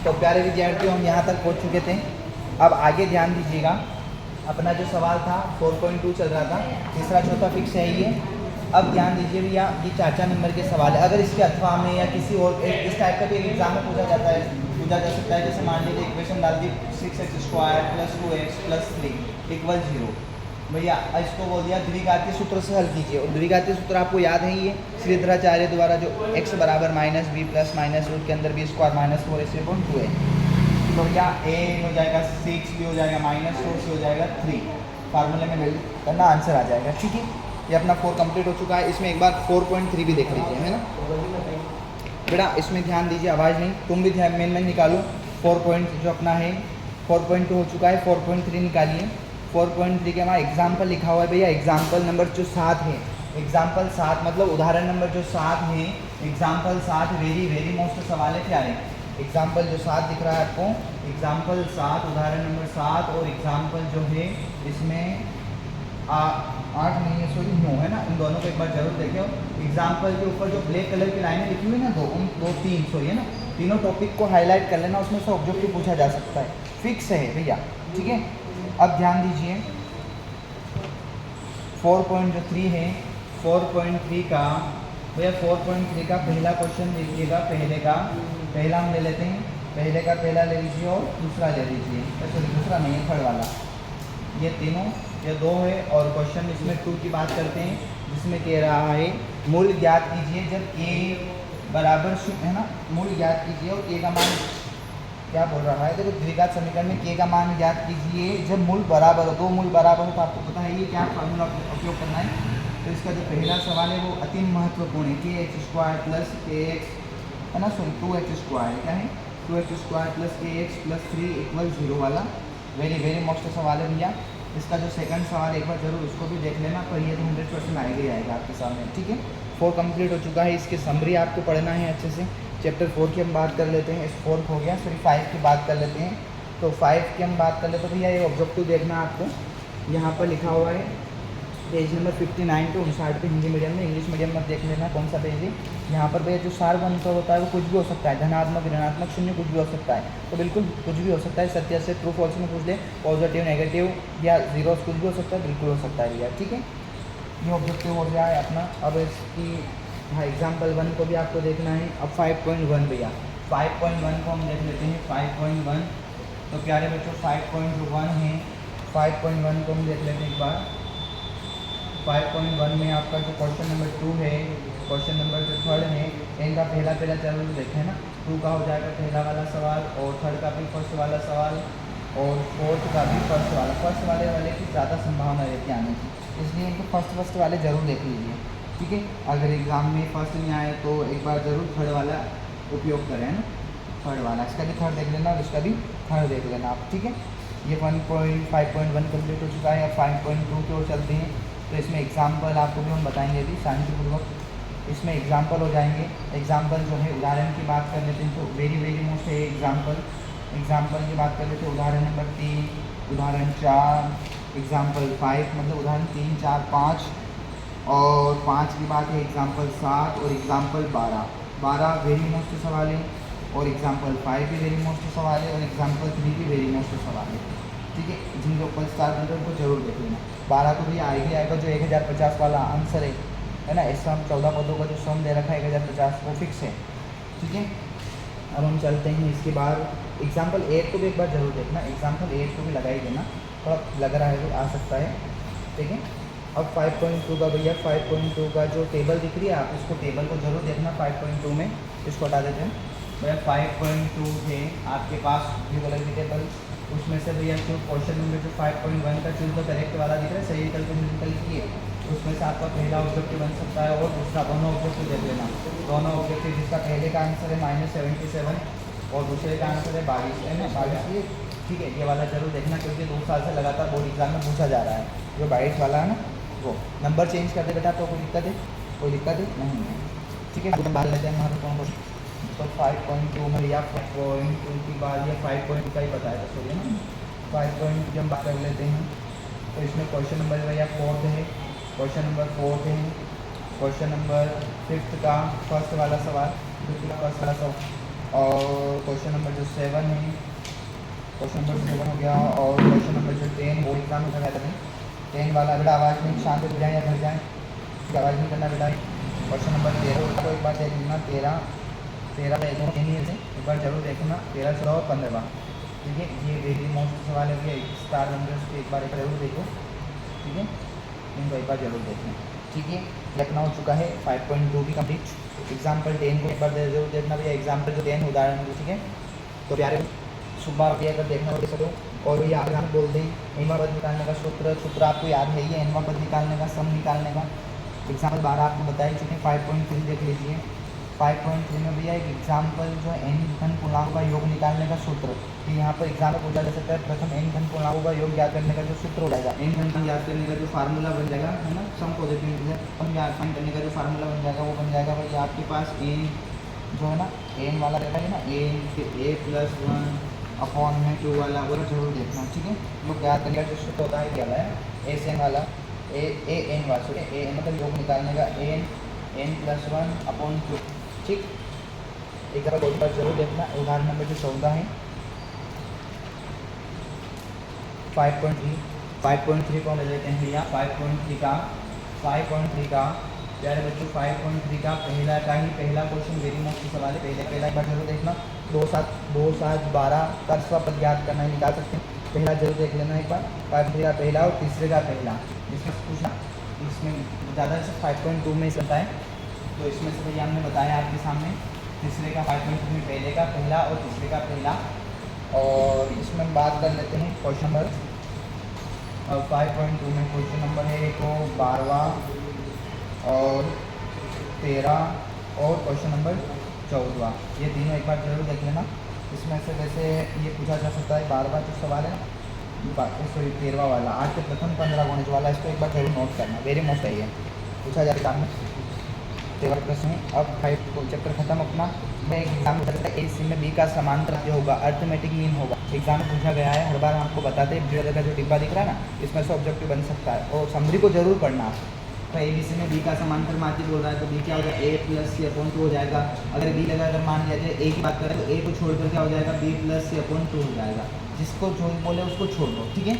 तो प्यारे विद्यार्थियों, हम यहाँ तक पहुँच चुके थे। अब आगे ध्यान दीजिएगा, अपना जो सवाल था 4.2 चल रहा था, तीसरा चौथा फिक्स है ये। अब ध्यान दीजिए भैया, ये 4 नंबर के सवाल है। अगर इसके अथवा में या किसी और इस टाइप का भी एक एग्जाम में पूछा जा सकता है। जैसे मान लीजिए इक्वेशन डाल दी 6x² + 2x + 3 = 0। भैया इसको बोल दिया द्विघातीय सूत्र से हल कीजिए। और द्विघातीय सूत्र आपको याद है, ये श्रीधराचार्य द्वारा जो x = -b + रूट के अंदर b² - 4ac/2a। तो क्या a हो जाएगा 6, b हो जाएगा -4, c हो जाएगा 3। फार्मूले में वैल्यू करना, आंसर आ जाएगा। ठीक है, ये अपना 4 कंप्लीट हो चुका है। इसमें एक बार 4.3 भी देख लीजिए, है ना बेटा। इसमें ध्यान दीजिए, आवाज़ नहीं, तुम भी ध्यान मेन निकालो। 4 पॉइंट जो अपना है 4.2 हो चुका है, 4.3 निकालिए। 4.3 के हमारा एग्जाम्पल लिखा हुआ है भैया, एग्जाम्पल नंबर जो 7 है, एग्जाम्पल 7 मतलब उदाहरण नंबर जो 7 है, एग्जाम्पल 7 वेरी मोस्ट सवाल है प्यारे। एग्जाम्पल जो 7 दिख रहा है आपको, एग्जाम्पल 7 उदाहरण नंबर 7, और एग्जाम्पल जो है इसमें 8 नहीं है, सॉरी 9 है ना। इन दोनों को एक बार जरूर देखिए। एग्जाम्पल के ऊपर जो ब्लैक कलर की लाइनें लिखी हुई है ना, दो तीन सॉरी है ना, तीनों टॉपिक को हाईलाइट कर लेना, उसमें से ऑब्जेक्टिव पूछा जा सकता है, फिक्स है भैया। ठीक है, अब ध्यान दीजिए 4.3 है, 4.3 का भैया 4.3 का पहला क्वेश्चन देखिएगा। पहला हम ले लेते हैं, पहले का पहला ले लीजिए और दूसरा ले लीजिए। सॉरी दूसरा नहीं है, थर्ड वाला। ये तीनों, ये 2 है। और क्वेश्चन इसमें 2 की बात करते हैं, जिसमें कह रहा है मूल ज्ञात कीजिए जब a बराबर 0 है ना, मूल ज्ञात कीजिए और a का मान क्या बोल रहा है। देखो द्विघात समीकरण में k का मान ज्ञात कीजिए जब मूल बराबर हो, 2 मूल बराबर हो। तो आपको पता है ये क्या फार्मूला उपयोग करना है। तो इसका जो पहला सवाल है वो अति महत्वपूर्ण है, kh² + kx है ना, सुन 2h² क्या है, 2h² + kx + 3 = 0 वाला। वेरी मोस्ट सवाल है भैया। इसका जो सेकंड सवाल एक बार जरूर उसको भी देख लेना, पर ये तो 100% आएगा ही आएगा आपके सामने। ठीक है, 4 कंप्लीट हो चुका है। इसकी समरी आपको पढ़ना है अच्छे से। चैप्टर 4 की हम बात कर लेते हैं, इस 4 हो गया, सॉरी 5 की बात कर लेते हैं। तो 5 की हम बात कर लेते हैं। तो भैया ये ऑब्जेक्टिव देखना आपको, यहाँ पर लिखा हुआ है पेज नंबर 59 पे 59 पे हिंदी मीडियम में, इंग्लिश मीडियम में देख लेना कौन सा पेज है। यहाँ पर भैया जो सार बनता होता है वो कुछ भी हो सकता है, धनात्मक ऋणात्मक शून्य कुछ भी हो सकता है। तो बिल्कुल कुछ भी हो सकता है, सत्य से ट्रू फॉल्स में पूछ दे, पॉजिटिव नेगेटिव या जीरोस कुछ भी हो सकता है, बिल्कुल हो सकता है भैया। ठीक है, ये ऑब्जेक्टिव हो गया है अपना। अब इसकी हाँ एग्जाम्पल 1 को भी आपको देखना है। अब 5.1 भैया 5.1 को हम देख लेते हैं। 5.1 तो प्यारे बच्चों 5.1 है, 5.1 को हम देख लेते हैं एक बार। 5.1 में आपका जो क्वेश्चन नंबर 2 है, क्वेश्चन नंबर जो 3 है, इनका पहला चैनल देखें ना। 2 का हो जाएगा पहला वाला सवाल, और 3rd का भी फर्स्ट वाला सवाल, और 4th का भी फर्स्ट वाला। फर्स्ट वाले की ज़्यादा संभावना रहती है आने की, इसलिए इनको फर्स्ट वाले ज़रूर देख लीजिए। ठीक है, अगर एग्ज़ाम में फर्स्ट नहीं आए तो एक बार ज़रूर 3rd वाला उपयोग करें ना, 3rd वाला। इसका भी 3rd देख लेना और इसका भी 3rd देख लेना आप। ठीक है, ये 5.1 कम्प्लीट हो चुका है। अब 5.2 की ओर चलते हैं। तो इसमें एग्जाम्पल आपको भी हम बताएंगे अभी शांतिपूर्वक। इसमें एग्जाम्पल हो जाएंगे। एग्जाम्पल जो है उदाहरण की बात कर लेते हैं, तो वेरी मोस्ट है एग्जाम्पल की बात कर लेते हैं। उदाहरण नंबर 3, उदाहरण 4, एग्जाम्पल 5 मतलब उदाहरण 3, 4, 5, और 5 की बात है एग्जाम्पल 7 और एग्जाम्पल 12 वेरी मोस्ट सवाल है, और एग्जाम्पल 5 भी वेरी मोस्ट सवाल है, और एग्जाम्पल 3 भी वेरी मोस्ट सवाल है। ठीक है, जिनके ऊपर स्टार बनते हैं उनको जरूर देख लेना। 12 तो भी आएगा जो 1050 वाला आंसर है ना। इस सम 14 पदों का जो सम दे रखा है 1050 वो फिक्स है। ठीक है, अब हम चलते हैं इसके बाद एग्जाम्पल 8 को भी एक बार जरूर देखना। एग्जाम्पल 8 को भी लगा ही देना, थोड़ा लग रहा है तो आ सकता है। ठीक है, अब 5.2 का भैया 5.2 का जो टेबल दिख रही है आप इसको टेबल को जरूर देखना। 5.2 में इसको हटा देते हैं भैया। 5.2 है आपके पास ब्लू कलर की टेबल, उसमें से भैया जो क्वेश्चन नंबर जो 5.1 का चूज द करेक्ट वाला दिख रहा है, सही विकल्प निकल की है, उसमें से आपका पहला ऑब्जेक्टिव बन सकता है और दूसरा। दोनों ऑब्जेक्टिव देख लेना, दोनों ऑब्जेक्टिव जिसका पहले का आंसर है -77 और दूसरे का आंसर है 22 है ना, 22 ये। ठीक है, ये वाला जरूर देखना क्योंकि 2 साल से लगातार बोर्ड एग्जाम में पूछा जा रहा है। जो 22 वाला है ना वो नंबर चेंज कर दे बेटा, आपको कोई दिक्कत नहीं है। ठीक है, बाहर लेते हैं हमारे तो 5.2 में या 5.2 की बात या 5.2 का ही बताया था सॉरी ना। 5.2 की हम बात कर लेते हैं। तो इसमें क्वेश्चन नंबर भैया 4th है, क्वेश्चन नंबर 4th है, क्वेश्चन नंबर 5th का फर्स्ट वाला सवाल, 5th का फर्स्ट वाला सवाल। और क्वेश्चन नंबर जो 7 है, क्वेश्चन नंबर 7 हो गया। और क्वेश्चन नंबर जो 10 बोर्ड एग्जाम में था 10 वाला। बेटा आवाज़ में शांत हो जाए या घर जाए, आवाज़ नहीं करना बेटा। क्वेश्चन नंबर 13 को एक बार देख लेना। 13 एक बार जरूर देखना। 13, 16 और 15। ठीक है, ये डेली मोस्ट सवाल है भैया, स्टार नंबर उसको एक बार जरूर देखो। ठीक है, इनको एक बार जरूर देखना। ठीक है, लिखना हो चुका है 5.2 भी कंप्लीट। एग्जाम्पल 10 को एक बार जरूर देखना भैया। एग्जाम्पल जो 10 उदाहरण। ठीक है, तो प्यारे सुबह भैया अगर देखना हो सकते हो। और भैया आगे हम बोल दें एनवा पद निकालने का सूत्र आपको याद है, ये एनवा पद निकालने का, सम निकालने का। एग्जाम्पल 12 आपको बताई चुके। 5.3 देख लीजिए। 5.3 में भैया एक एग्जाम्पल जो है एन घन पूर्णांकों का योग निकालने का सूत्र। कि यहाँ पर एग्जाम्पल पूछा जा सकता है, प्रथम एन घन पूर्णांकों का योग ज्ञात करने का जो सूत्र हो जाएगा, एन घन ज्ञात करने का जो फार्मूला बन जाएगा है ना, सम पॉजिटिव ज्ञात करने का जो फार्मूला बन जाएगा वो बन जाएगा भाई आपके पास एन जो है ना, एन वाला रहता है ना, एन ए प्लस 1 अपॉन में 2 वाला, वो जरूर देखना। ठीक है, लोग ज्ञात करने का जो सूत्र होता है क्या है, एस एन वाला, ए एन वाला, ए मतलब योग निकालने का एन प्लस 1 अपॉन 2। ठीक, एक बार जरूर देखना। उदाहरण नंबर जो 14 है 5.3 को ले लेते हैं भैया। 5.3 का प्यारे बच्चों 5.3 का पहला क्वेश्चन वेरी मोस्ट सवाल है। पहला एक बार जरूर देखना। 2, 7, 12 का स्वपद ज्ञात करना है, निकाल सकते हैं। पहला जरूर देख लेना एक बार। 5.3 का पहला और तीसरे का पहला, इसमें पूछना, इसमें ज़्यादा से 5.2 में चलता है, तो इसमें से भैया हमने बताया आपके सामने। तीसरे का 5.2 में पहले का पहला और तीसरे का पहला। और इसमें बात कर लेते हैं क्वेश्चन नंबर 5.2 में। क्वेश्चन नंबर है तो 12वां और 13 और क्वेश्चन नंबर 14, ये तीनों एक बार जरूर देख लेना। इसमें से वैसे ये पूछा जा सकता है 12वां जो सवाल है, सॉरी 13वां वाला, आज के प्रथम 15 गणित वाला, इसको एक बार जरूर नोट करना, वेरी मोस्ट है, पूछा जाए सामने 13 प्रश्न। अब 5 चैप्टर खत्म अपना। एग्जाम में ए सी में बी का समांतर जो होगा अर्थमेटिक मीन होगा, एग्जाम में पूछा गया है। हर बार आपको बताते हैं ब्लू का जो डिब्बा दिख रहा है ना, इसमें से ऑब्जेक्टिव बन सकता है, और समरी को जरूर पढ़ना। तो ए बी सी में बी का समांतर मात्रिक हो रहा है, तो बी क्या हो जाएगा, ए प्लस सी अपॉन 2 हो जाएगा। अगर बी लगा, अगर मान लिया जाए ए की बात करें, तो ए को छोड़कर क्या हो जाएगा, बी प्लस सी अपॉन 2 हो जाएगा। जिसको जो बोले उसको छोड़ दो। ठीक है,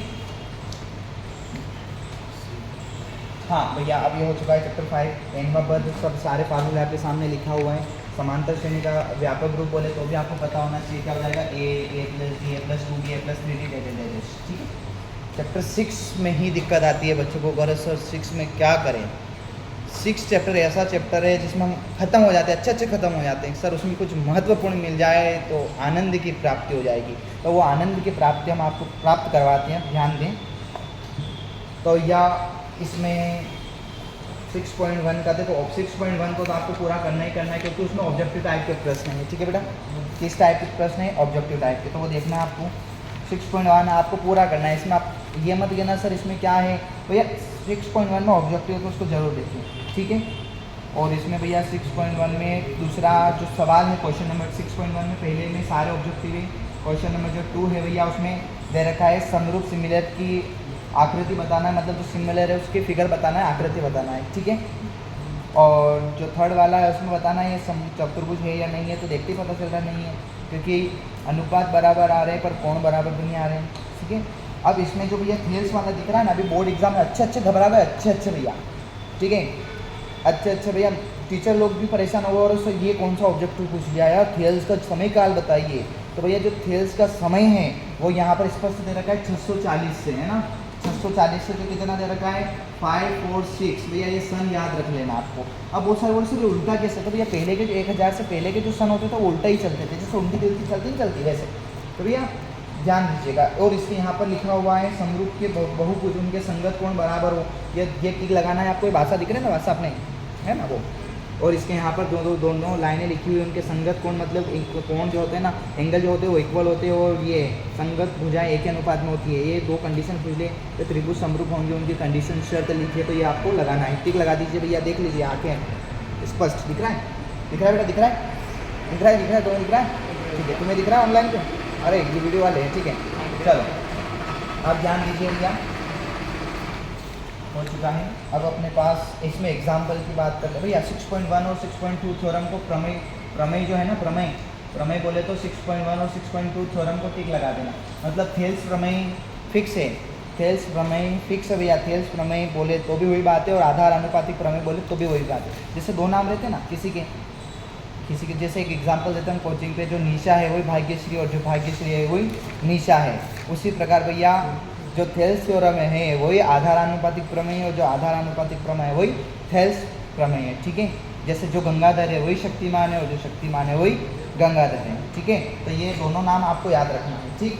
हाँ भैया अब ये हो चुका है चैप्टर 5। एनवा पद सब सारे फार्मूले आपके सामने लिखा हुआ है। समांतर श्रेणी का व्यापक रूप बोले तो भी आपको पता होना चाहिए, क्या हो जाएगा, ए प्लस बी ए प्लस 2 बी ए प्लस 3 डी। ठीक है, चैप्टर 6 में ही दिक्कत आती है बच्चों को। अगर सर 6 में क्या करें, 6 चैप्टर ऐसा चैप्टर है जिसमें हम खत्म हो जाते हैं, अच्छे खत्म हो जाते हैं। सर उसमें कुछ महत्वपूर्ण मिल जाए तो आनंद की प्राप्ति हो जाएगी, तो वो आनंद की प्राप्ति हम आपको प्राप्त करवाते हैं, ध्यान दें। तो या इसमें 6.1 का थे, तो 6.1 को तो आपको पूरा करना ही करना है, क्योंकि उसमें ऑब्जेक्टिव टाइप के प्रश्न हैं। ठीक है बेटा, किस टाइप के प्रश्न है, ऑब्जेक्टिव टाइप के, तो वो देखना है आपको। 6.1 आपको पूरा करना है। इसमें आप ये मत कहना सर इसमें क्या है भैया, 6.1 में ऑब्जेक्टिव तो उसको जरूर देखिए। ठीक है, और इसमें भैया 6.1 में दूसरा जो सवाल है, क्वेश्चन नंबर 6.1 में पहले में सारे ऑब्जेक्टिव है। क्वेश्चन नंबर जो 2 है भैया, उसमें दे रखा है समरूप सिमिलर की आकृति बताना है, मतलब जो सिमिलर है उसकी फिगर बताना है, आकृति बताना है। ठीक है, और जो थर्ड वाला है उसमें बताना है ये चतुर्भुज है या नहीं है, तो देखते ही पता चल रहा नहीं है, क्योंकि अनुपात बराबर आ रहे हैं पर कोण बराबर भी नहीं आ रहे हैं। ठीक है, अब इसमें जो भैया थेल्स वाला दिख रहा है ना, अभी बोर्ड एग्जाम में अच्छे घबरा गए, अच्छे भैया। ठीक है, अच्छे भैया, टीचर लोग भी परेशान हो गए, और उससे ये कौन सा ऑब्जेक्टिव पूछ लिया यार, थेल्स का समय काल बताइए। तो भैया जो थेल्स का समय है वो यहाँ पर स्पष्ट दे रखा है 640 से, है ना, 640 से जो कितना दे रखा है 546। भैया ये सन याद रख लेना आपको। अब वो सर बोल से उल्टा कैसे, तो भैया पहले के जो 1000 से पहले के जो सन होते थे वो उल्टा ही चलते थे, जैसे उल्टी दिल्टी चलती वैसे। तो भैया ध्यान दीजिएगा। और इसके यहाँ पर लिखा हुआ है समरूप के बहुभुज उनके संगत कोण बराबर हो, ये टिक लगाना है आपको। भाषा दिख रहा है ना, भाषा अपने है ना वो। और इसके यहाँ पर दोनों लाइनें लिखी हुई, उनके संगत कोण मतलब कोण जो होते हैं ना, एंगल जो होते हैं वो इक्वल होते हैं, और ये संगत भुजाएं एक ही अनुपात में होती है। ये दो कंडीशन पूछ ले, तो त्रिभुज समरूप होंगे, उनकी कंडीशन शर्त लिखिए, तो ये आपको लगाना है। टिक लगा दीजिए भैया, देख लीजिए आंखें स्पष्ट दिख रहा है, दिख रहा है बेटा, दिख रहा है, दिख रहा है, दिख रहा है, दोनों दिख रहा है। ठीक है, तुम्हें दिख रहा है ऑनलाइन पे, अरे ये वीडियो वाले हैं। ठीक है, चलो आप ध्यान दीजिए भैया, हो चुका है। अब अपने पास इसमें एग्जाम्पल की बात कर ले भैया। 6.1 और 6.2 थ्योरम को प्रमेय जो है ना, प्रमेय प्रमेय बोले तो 6.1 और 6.2 थ्योरम को टिक लगा देना। मतलब थेल्स प्रमेय फिक्स है, थेल्स प्रमेय फिक्स है भैया। थेल्स प्रमेय बोले तो भी वही बात है और आधार अनुपातिक प्रमेय बोले तो भी वही बात है। जैसे दो नाम रहते हैं ना किसी के जैसे एक एग्जांपल देते हैं कोचिंग पे, जो निशा है वही भाग्यश्री और जो भाग्यश्री है वही निशा है। उसी प्रकार भैया जो थेल्स थ्योरम है वही आधारानुपातिक प्रमेय है और जो आधारानुपातिक प्रमेय है वही थेल्स प्रमेय है। ठीक है, जैसे जो गंगाधर है वही शक्तिमान है और जो शक्तिमान है वही गंगाधर है। ठीक है, तो ये दोनों नाम आपको याद रखना है। ठीक,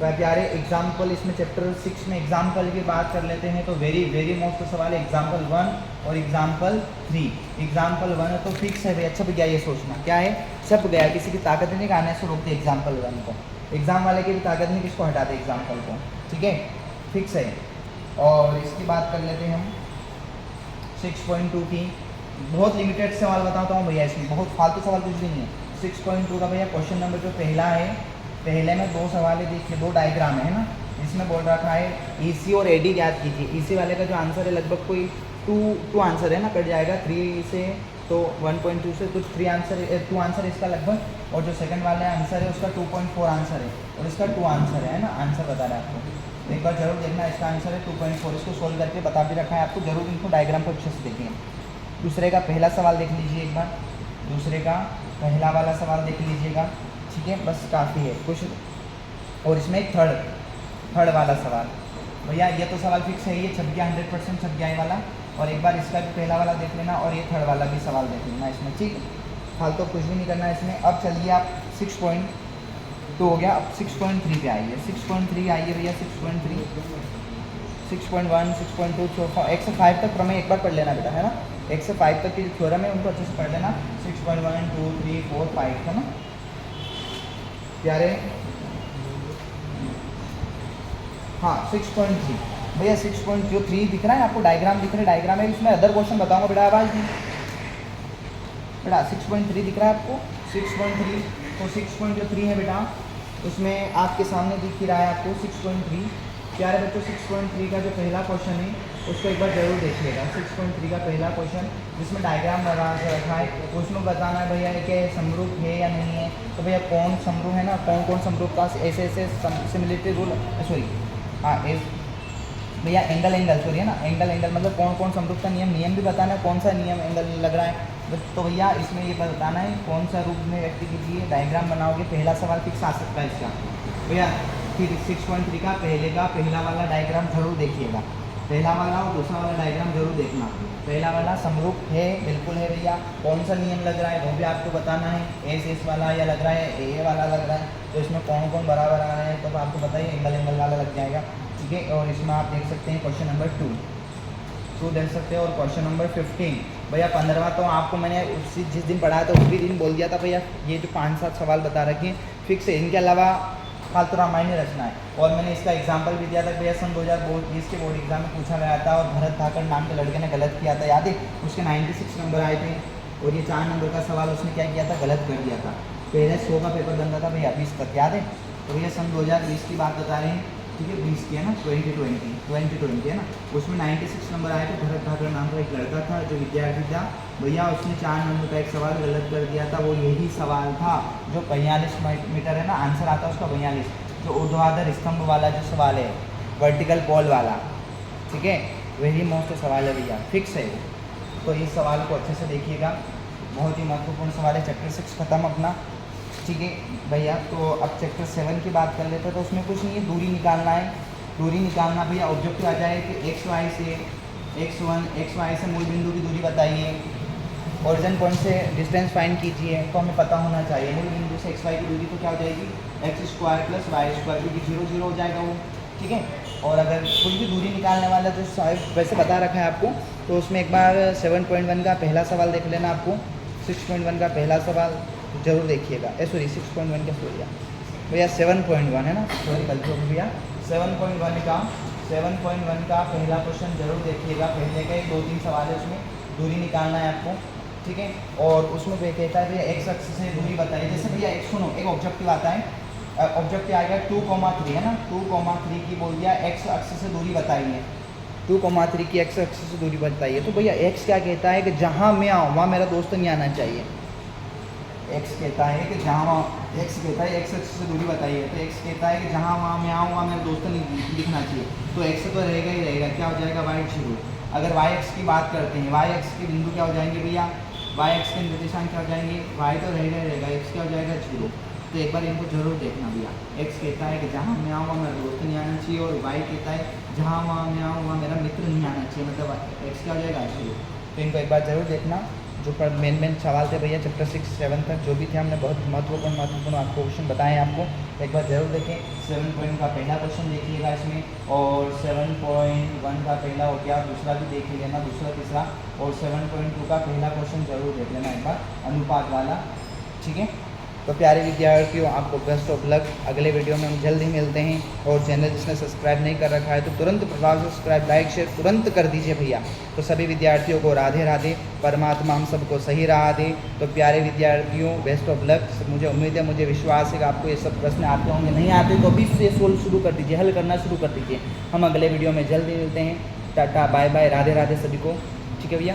तो प्यारे एग्जाम्पल इसमें चैप्टर 6 में एग्जाम्पल की बात कर लेते हैं। तो वेरी मोस्ट सवाल है एग्जाम्पल 1 और एग्जाम्पल 3। एग्जाम्पल 1 तो फिक्स है भैया, छप गया, ये सोचना क्या है, छप गया, किसी की ताकत नहीं आने से रोकते एग्जाम्पल 1 को। एग्जाम वाले की भी ताकत नहीं, किसको हटाते एग्जाम्पल को। ठीक है, फिक्स है। और इसकी बात कर लेते हैं हम 6.2 की। बहुत लिमिटेड सवाल बताता हूँ भैया, इसमें बहुत फालतू सवाल कुछ भी नहीं है। 6.2 का भैया क्वेश्चन नंबर जो पहला है, पहले में दो सवाल देखिए, दो डायग्राम है ना, इसमें बोल रखा है ईसी और एडी ज्ञात कीजिए। ईसी वाले का जो आंसर है लगभग कोई टू आंसर है ना, कट जाएगा 3 से, तो 1.2 से कुछ 2 आंसर इसका लगभग, और जो सेकंड वाला आंसर है उसका 2.4 आंसर है और इसका 2 आंसर है ना, आंसर बता रहा है आपको। तो एक बार जरूर देखना, इसका आंसर है 2.4, इसको सोल्व करके बता भी रखा है आपको, जरूर इनको डायग्राम को अच्छे से देखिए। दूसरे का पहला सवाल देख लीजिए एक बार, दूसरे का पहला वाला सवाल देख लीजिएगा। ठीक है, बस काफ़ी है कुछ। और इसमें एक थर्ड वाला सवाल, भैया ये तो सवाल फिक्स है, ये छप गया, 100% छप गया ये वाला। और एक बार इसका भी पहला वाला देख लेना और ये थर्ड वाला भी सवाल देख लेना इसमें। ठीक, फालतू कुछ भी नहीं करना है इसमें। अब चलिए आप 6.2 हो गया, अब 6.3 पे आइए। 6.3 आइए भैया, 6.3, 6.1, 6.2, 1 से 5 तक प्रमेय एक बार पढ़ लेना बेटा, है ना। 1 से 5 तक की जो थ्योरम है उनको अच्छे से पढ़ लेना। 6.1, 2, 3, 4, 5 है ना प्यारे। हाँ 6.3 भैया, 6.3 दिख रहा है आपको, डायग्राम दिख रहा है, डायग्राम है, इसमें अदर क्वेश्चन बताऊंगा बेटा, आवाज़ नहीं बेटा। 6.3 दिख रहा है आपको, 6.3, तो 6.3 है बेटा, उसमें आपके सामने दिख ही रहा है आपको 6.3। प्यारे बच्चों 6.3 का जो पहला क्वेश्चन है उसको एक बार जरूर देखिएगा। 6.3 का पहला क्वेश्चन जिसमें डायग्राम लगा के रखा है, उसमें बताना है भैया कि समरूप है या नहीं है। तो भैया कौन समरूप है ना, कौन समरूप का ऐसे सिमिलरिटी रूल, सॉरी हाँ भैया एंगल सॉरी है ना, एंगल मतलब कौन समरूप का नियम भी बताना है, कौन सा नियम एंगल लग रहा है। तो भैया इसमें ये बताना है कौन सा रूप में व्यक्ति कीजिए, डायग्राम बनाओगे, पहला सवाल फिक्स आ सकता है इसका भैया। फिर 6.3 का पहला वाला डायग्राम जरूर देखिएगा, पहला वाला और दूसरा वाला डायग्राम जरूर देखना। पहला वाला समरूप है, बिल्कुल है भैया, कौन सा नियम लग रहा है वो भी आपको बताना है, एस वाला या लग रहा है ए वाला लग रहा है, तो इसमें कौन बराबर आ रहा है तो आपको बताइए एंगल वाला लग जाएगा। ठीक है, और इसमें आप देख सकते हैं क्वेश्चन नंबर 2 देख सकते हैं। और क्वेश्चन नंबर 15 भैया 15वां तो आपको मैंने उसी जिस दिन पढ़ाया था उसी दिन बोल दिया था भैया, ये जो 5-7 सवाल बता रखे फिक्स है, इनके अलावा फालतू रामायण रचना है। और मैंने इसका एग्जाम्पल भी दिया था भैया, सन 2020 के बोर्ड एग्जाम में पूछा गया था, और भरत धाकड़ नाम के लड़के ने गलत किया था, याद है, उसके 96 नंबर आए थे, और ये 4 नंबर का सवाल उसने क्या किया था, गलत कर दिया था। पहले 100 का पेपर बनता था भैया 20 तक, याद है। तो भैया सन 2020 की बात बता रहे हैं, ठीक है, 20 की है ना, 2020 है ना, उसमें 96 नंबर आए थे। भरत धाकड़ नाम का एक लड़का था जो विद्यार्थी था भैया, उसने 4 नंबर का एक सवाल गलत कर दिया था। वो यही सवाल था जो 42 मीटर है ना, आंसर आता है उसका 42, जो ऊर्ध्वाधर स्तंभ वाला जो सवाल है, वर्टिकल पोल वाला। ठीक है, वही मोस्ट सवाल है भैया, फिक्स है वो। तो इस सवाल को अच्छे से देखिएगा, बहुत ही महत्वपूर्ण सवाल है। चैप्टर 6 खत्म अपना। ठीक है भैया, तो अब चैप्टर 7 की बात कर लेते हैं। तो उसमें कुछ नहीं है, दूरी निकालना है। दूरी निकालना भैया, ऑब्जेक्टिव आ जाए कि x1 से मूल बिंदु की दूरी बताइए, ओरिजिन पॉइंट से डिस्टेंस फाइंड कीजिए, तो हमें पता होना चाहिए मूल बिंदु से xy की दूरी तो क्या हो जाएगी, x² + y², क्योंकि 0 हो जाएगा वो। ठीक है, और अगर कुछ भी दूरी निकालने वाला तो वैसे बता रखा है आपको, तो उसमें एक बार 7.1 का पहला सवाल देख लेना आपको। 6.1 का पहला सवाल जरूर देखिएगा, सॉरी 6.1 का सॉरी भैया 7.1 है ना, सॉरी गलती हो गई भैया। 7.1 का पहला क्वेश्चन जरूर देखिएगा। पहले का 2-3 सवाल है, उसमें दूरी निकालना है आपको। ठीक है, और उसमें कहता है भैया एक्स अक्ष से दूरी बताइए। जैसे भैया एक सुनो, एक ऑब्जेक्टिव आता है, ऑब्जेक्टिव आ गया 2,3 है ना, 2,3 की बोल दिया एक्स अक्ष से दूरी बताइए, 2,3 की एक्स अक्ष से दूरी बताइए। तो भैया एक्स क्या कहता है कि जहाँ मैं आऊँ वहाँ मेरा दोस्त नहीं आना चाहिए। एक्स कहता है कि जहाँ एक्स कहता है एक्स एक्सिस से दूरी बताइए, तो एक्स कहता है कि जहाँ वहाँ मैं आऊँ वहाँ मेरे दोस्त नहीं दिखना चाहिए, तो एक्स तो रहेगा ही रहेगा, क्या हो जाएगा वाई 0। अगर वाई एक्स की बात करते हैं, वाई एक्स के बिंदु क्या हो जाएंगे भैया, वाई एक्स के निर्देशांक क्या हो जाएंगे, वाई तो रहेगा ही रहेगा, एक्स क्या हो जाएगा 0। तो एक बार इनको जरूर देखना भैया। एक्स कहता है कि जहाँ मैं आऊँ वहाँ मेरा दोस्त नहीं आना चाहिए, और वाई कहता है जहाँ वहाँ मैं आऊँ वहाँ मेरा मित्र नहीं आना चाहिए, मतलब एक्स क्या हो जाएगा 0। तो इनको एक बार ज़रूर देखना। जो पर मेन सवाल थे भैया चैप्टर 6 7 तक जो भी थे, हमने बहुत महत्वपूर्ण आपको क्वेश्चन बताए हैं आपको, एक बार जरूर देखें। 7 पॉइंट का पहला क्वेश्चन देखिएगा इसमें, और 7.1 का पहला हो गया, दूसरा भी देख लेना, दूसरा तीसरा, और 7.2 का पहला क्वेश्चन जरूर देख लेना एक बार, अनुपात वाला, ठीक है। तो प्यारे विद्यार्थियों, आपको बेस्ट ऑफ लक। अगले वीडियो में हम जल्द ही मिलते हैं, और चैनल जिसने सब्सक्राइब नहीं कर रखा है तो तुरंत प्रभाव से सब्सक्राइब, लाइक, शेयर तुरंत कर दीजिए भैया। तो सभी विद्यार्थियों को राधे राधे, परमात्मा हम सबको सही राह दे। तो प्यारे विद्यार्थियों, बेस्ट ऑफ लक। मुझे उम्मीद है, मुझे विश्वास है कि आपको ये सब प्रश्न आते होंगे, नहीं आते तो अभी से सोल्व शुरू कर दीजिए, हल करना शुरू कर दीजिए। हम अगले वीडियो में जल्द ही मिलते हैं। Tata bye bye, Radhe Radhe सभी को, ठीक है भैया।